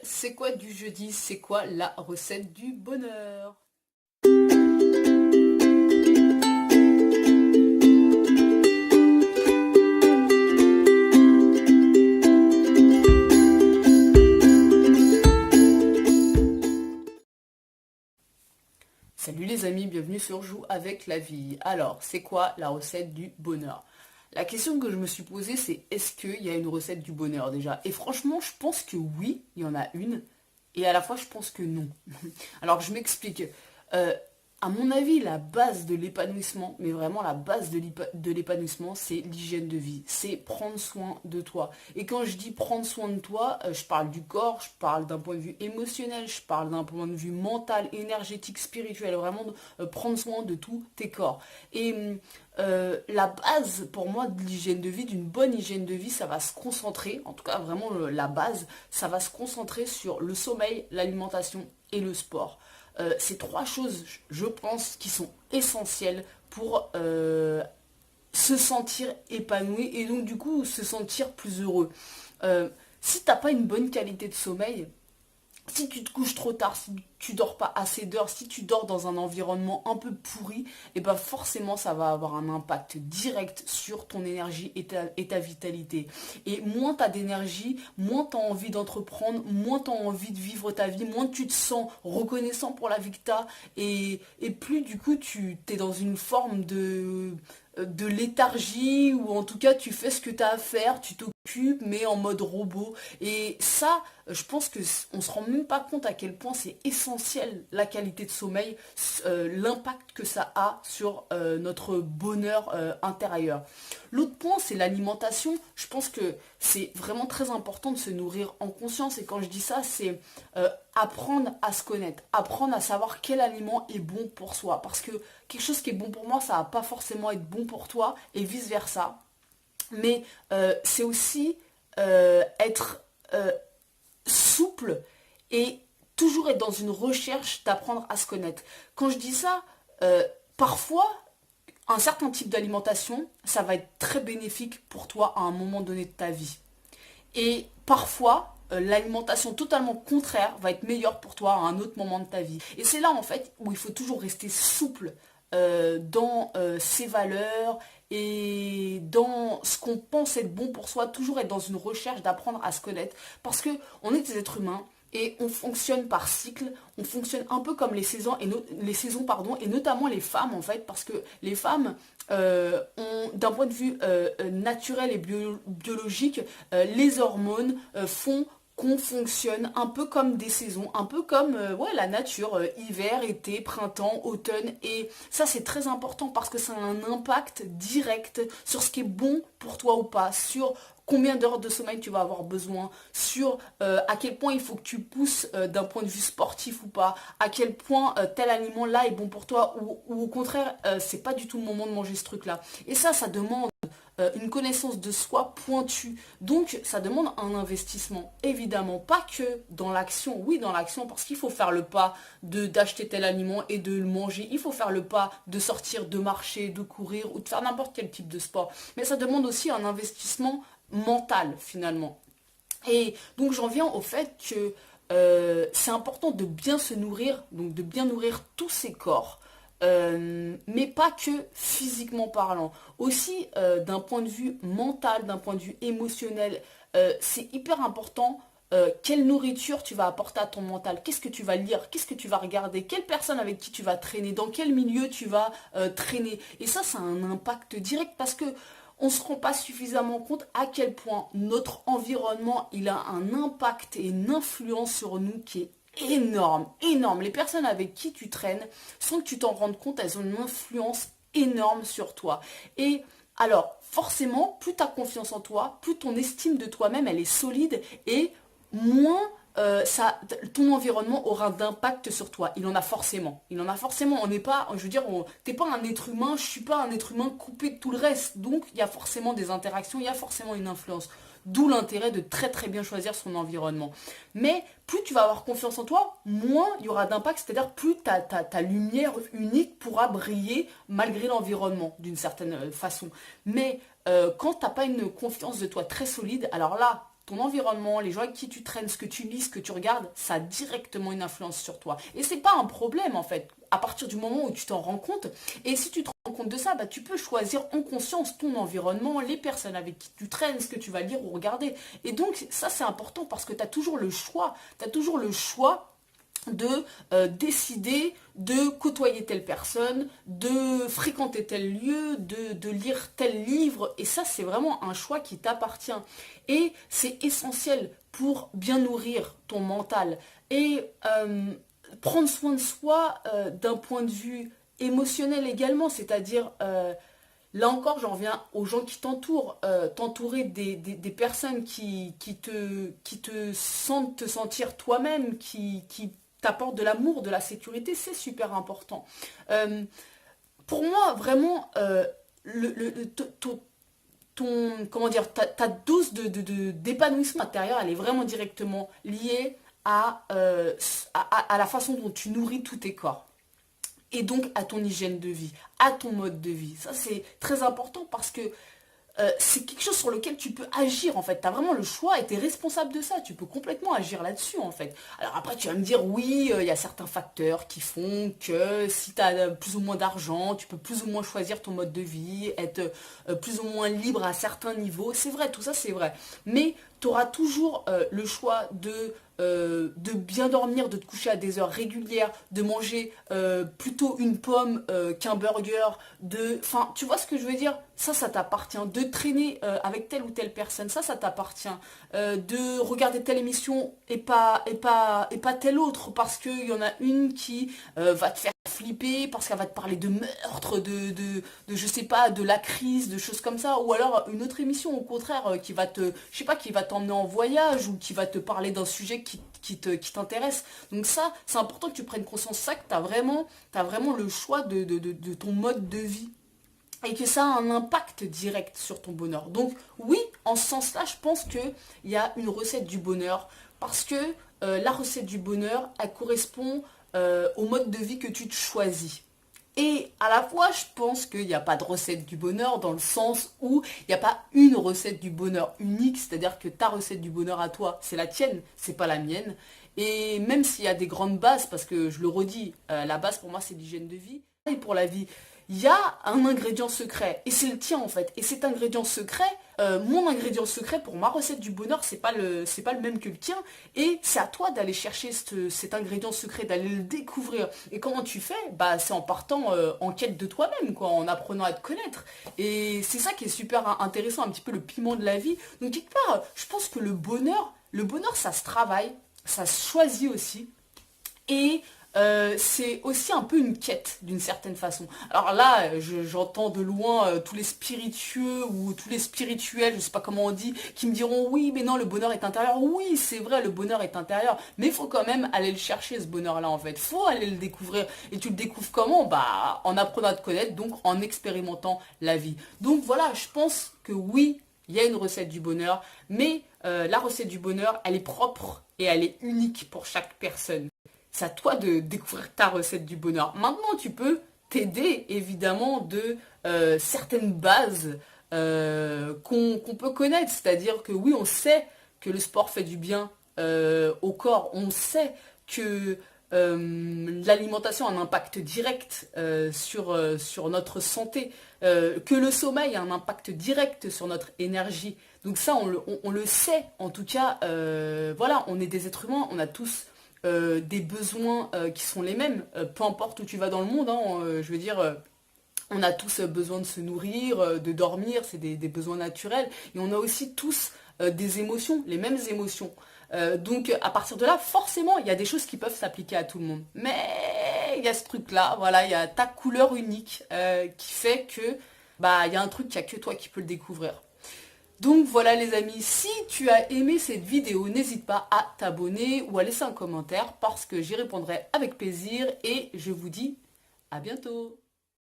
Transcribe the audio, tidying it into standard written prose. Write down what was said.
C'est quoi du jeudi? C'est quoi la recette du bonheur? Salut les amis, bienvenue sur Joue avec la vie. Alors, c'est quoi la recette du bonheur? La question que je me suis posée, c'est est-ce qu'il y a une recette du bonheur déjà? Et franchement, je pense que oui, il y en a une. Et à la fois, je pense que non. Alors, je m'explique. Euh, à mon avis, la base de l'épanouissement, mais vraiment la base de l'épanouissement, c'est l'hygiène de vie. C'est prendre soin de toi. Et quand je dis prendre soin de toi, je parle du corps, je parle d'un point de vue émotionnel, je parle d'un point de vue mental, énergétique, spirituel. Vraiment, prendre soin de tous tes corps. Et la base pour moi de l'hygiène de vie, d'une bonne hygiène de vie, ça va se concentrer, en tout cas vraiment la base, ça va se concentrer sur le sommeil, l'alimentation et le sport. Ces trois choses, je pense, qui sont essentielles pour se sentir épanoui et donc du coup se sentir plus heureux. Si t'as pas une bonne qualité de sommeil, si tu te couches trop tard, si tu dors pas assez d'heures, si tu dors dans un environnement un peu pourri, et ben forcément ça va avoir un impact direct sur ton énergie et ta vitalité. Et moins tu as d'énergie, moins tu as envie d'entreprendre, moins tu as envie de vivre ta vie, moins tu te sens reconnaissant pour la vie que tu as, et plus du coup tu es dans une forme de léthargie, ou en tout cas tu fais ce que tu as à faire, tu t'occupes mais en mode robot. Et ça, je pense que on se rend même pas compte à quel point c'est essentiel la qualité de sommeil, l'impact que ça a sur notre bonheur intérieur. L'autre point, c'est l'alimentation. Je pense que c'est vraiment très important de se nourrir en conscience. Et quand je dis ça, c'est apprendre à se connaître, apprendre à savoir quel aliment est bon pour soi. Parce que quelque chose qui est bon pour moi, ça va pas forcément être bon pour toi et vice-versa. Mais c'est aussi être souple et toujours être dans une recherche d'apprendre à se connaître. Quand je dis ça, parfois, un certain type d'alimentation, ça va être très bénéfique pour toi à un moment donné de ta vie. Et parfois, l'alimentation totalement contraire va être meilleure pour toi à un autre moment de ta vie. Et c'est là en fait où il faut toujours rester souple dans ses valeurs et dans ce qu'on pense être bon pour soi, toujours être dans une recherche d'apprendre à se connaître. Parce que on est des êtres humains et on fonctionne par cycle, on fonctionne un peu comme les saisons pardon, et notamment les femmes en fait, parce que les femmes ont, d'un point de vue naturel et biologique, les hormones font qu'on fonctionne un peu comme des saisons, un peu comme ouais, la nature, hiver, été, printemps, automne. Et ça c'est très important parce que ça a un impact direct sur ce qui est bon pour toi ou pas, sur combien d'heures de sommeil tu vas avoir besoin, sur à quel point il faut que tu pousses d'un point de vue sportif ou pas, à quel point tel aliment là est bon pour toi, ou au contraire c'est pas du tout le moment de manger ce truc là. Et ça demande une connaissance de soi pointue. Donc ça demande un investissement, évidemment, pas que dans l'action, oui dans l'action, parce qu'il faut faire le pas d'acheter tel aliment et de le manger, il faut faire le pas de sortir, de marcher, de courir ou de faire n'importe quel type de sport. Mais ça demande aussi un investissement mental finalement. Et donc j'en viens au fait que c'est important de bien se nourrir, donc de bien nourrir tous ses corps, mais pas que physiquement parlant. Aussi d'un point de vue mental, d'un point de vue émotionnel, c'est hyper important. Quelle nourriture tu vas apporter à ton mental, qu'est-ce que tu vas lire, qu'est-ce que tu vas regarder, quelle personne avec qui tu vas traîner, dans quel milieu tu vas traîner. Et ça a un impact direct parce que on ne se rend pas suffisamment compte à quel point notre environnement il a un impact et une influence sur nous qui est énorme, énorme. Les personnes avec qui tu traînes, sans que tu t'en rendes compte, elles ont une influence énorme sur toi. Et alors, forcément, plus tu as confiance en toi, plus ton estime de toi-même, elle est solide et moins ton environnement aura d'impact sur toi. Il en a forcément. Il en a forcément. On n'est pas, je veux dire, t'es pas un être humain, je suis pas un être humain coupé de tout le reste. Donc, il y a forcément des interactions, il y a forcément une influence. D'où l'intérêt de très très bien choisir son environnement. Mais plus tu vas avoir confiance en toi, moins il y aura d'impact, c'est-à-dire plus ta lumière unique pourra briller malgré l'environnement d'une certaine façon. Mais quand tu n'as pas une confiance de toi très solide, alors là, ton environnement, les gens avec qui tu traînes, ce que tu lis, ce que tu regardes, ça a directement une influence sur toi. Et c'est pas un problème en fait, à partir du moment où tu t'en rends compte. Et si tu te rends compte de ça, bah, tu peux choisir en conscience ton environnement, les personnes avec qui tu traînes, ce que tu vas lire ou regarder. Et donc ça c'est important parce que tu as toujours le choix. Tu as toujours le choix de décider de côtoyer telle personne, de fréquenter tel lieu, de lire tel livre. Et ça, c'est vraiment un choix qui t'appartient. Et c'est essentiel pour bien nourrir ton mental. Et prendre soin de soi d'un point de vue émotionnel également, c'est-à-dire... là encore, j'en reviens aux gens qui t'entourent. T'entourer des personnes qui te sentent te sentir toi-même, qui t'apportent de l'amour, de la sécurité, c'est super important. Pour moi, vraiment, comment dire, ta dose d'épanouissement intérieur, elle est vraiment directement liée à la façon dont tu nourris tous tes corps. Et donc à ton hygiène de vie, à ton mode de vie. Ça, c'est très important parce que c'est quelque chose sur lequel tu peux agir en fait. Tu as vraiment le choix et tu es responsable de ça. Tu peux complètement agir là-dessus en fait. Alors après, tu vas me dire, oui, il y a certains facteurs qui font que si tu as plus ou moins d'argent, tu peux plus ou moins choisir ton mode de vie, être plus ou moins libre à certains niveaux. C'est vrai, tout ça c'est vrai. Mais tu auras toujours le choix de bien dormir, de te coucher à des heures régulières, de manger plutôt une pomme qu'un burger, enfin, tu vois ce que je veux dire? Ça t'appartient. De traîner avec telle ou telle personne, ça t'appartient. De regarder telle émission et pas telle autre, parce qu'il y en a une qui va te faire flipper, parce qu'elle va te parler de meurtre, je sais pas, de la crise, de choses comme ça, ou alors une autre émission au contraire qui va je sais pas, qui va t'emmener en voyage, ou qui va te parler d'un sujet qui t'intéresse. Donc ça, c'est important que tu prennes conscience de ça, que t'as vraiment le choix de ton mode de vie. Et que ça a un impact direct sur ton bonheur. Donc oui, en ce sens-là, je pense qu'il y a une recette du bonheur. Parce que la recette du bonheur, elle correspond au mode de vie que tu te choisis. Et à la fois, je pense qu'il n'y a pas de recette du bonheur dans le sens où il n'y a pas une recette du bonheur unique, c'est-à-dire que ta recette du bonheur à toi, c'est la tienne, c'est pas la mienne. Et même s'il y a des grandes bases, parce que je le redis, la base pour moi c'est l'hygiène de vie, et pour la vie, il y a un ingrédient secret, et c'est le tien en fait. Et cet ingrédient secret, mon ingrédient secret pour ma recette du bonheur, c'est pas le même que le tien. Et c'est à toi d'aller chercher cet ingrédient secret, d'aller le découvrir. Et comment tu fais? Bah c'est en partant en quête de toi-même, quoi, en apprenant à te connaître. Et c'est ça qui est super intéressant, un petit peu le piment de la vie. Donc quelque part, je pense que le bonheur ça se travaille, ça se choisit aussi. Et c'est aussi un peu une quête d'une certaine façon. Alors là, j'entends de loin tous les spiritueux ou tous les spirituels, je sais pas comment on dit, qui me diront oui, mais non, le bonheur est intérieur. Oui, c'est vrai, le bonheur est intérieur, mais il faut quand même aller le chercher, ce bonheur-là en fait. Faut aller le découvrir. Et tu le découvres comment? Bah, en apprenant à te connaître, donc en expérimentant la vie. Donc voilà, je pense que oui, il y a une recette du bonheur, mais la recette du bonheur, elle est propre et elle est unique pour chaque personne. C'est à toi de découvrir ta recette du bonheur. Maintenant, tu peux t'aider évidemment de certaines bases qu'on peut connaître. C'est-à-dire que oui, on sait que le sport fait du bien au corps. On sait que l'alimentation a un impact direct sur notre santé. Que le sommeil a un impact direct sur notre énergie. Donc ça, on le sait. En tout cas, voilà, on est des êtres humains, on a tous des besoins qui sont les mêmes, peu importe où tu vas dans le monde, hein, je veux dire, on a tous besoin de se nourrir, de dormir, c'est des besoins naturels, et on a aussi tous des émotions, les mêmes émotions. Donc à partir de là, forcément, il y a des choses qui peuvent s'appliquer à tout le monde. Mais il y a ce truc-là, voilà, il y a ta couleur unique qui fait que bah il y a un truc qu'il n'y a que toi qui peux le découvrir. Donc voilà les amis, si tu as aimé cette vidéo, n'hésite pas à t'abonner ou à laisser un commentaire parce que j'y répondrai avec plaisir et je vous dis à bientôt.